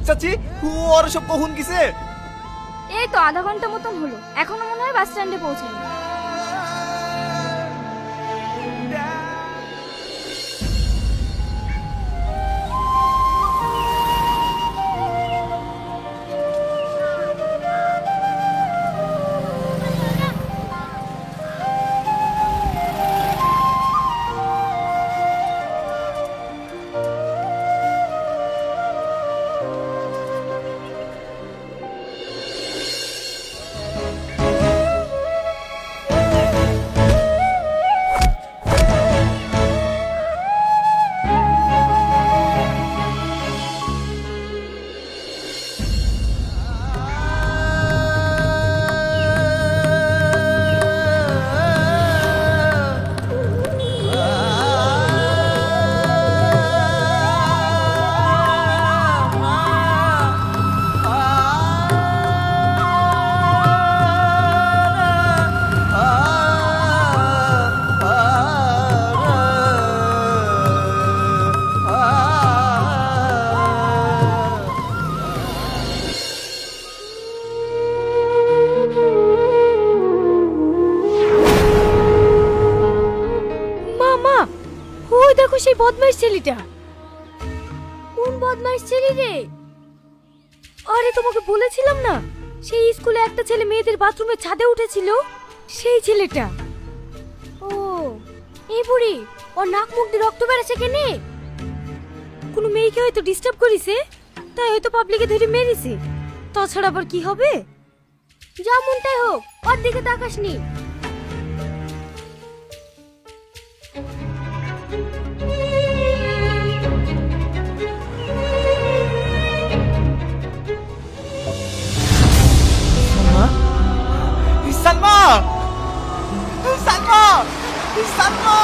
চাচি, ওর সব কখন কিসে? এই তো আধা ঘন্টা মতন হলো, এখনো মনে হয় বাস স্ট্যান্ডে পৌঁছায়নি। ওই দেখো সেই বদমাইশ ছেলেটা। কোন বদমাইশ ছেলে রে? আরে তোমাকে বলেছিলাম না, সেই স্কুলে একটা ছেলে মেয়েদের বাথরুমের ছাদে উঠেছিল, সেই ছেলেটা। ও এই বুড়ি, ওর নাক মুখ দিয়ে রক্ত বেরোছে কেনে? কোনো মেয়েকে হয়তো ডিস্টার্ব করেছে, তাই হয়তো পাবলিকে ধরে মেরেছে। তাছাড়া আবার কি হবে? যা মনটাই হোক, ওর দিকে তাকাসনি। সালমা! সালমা! সালমা!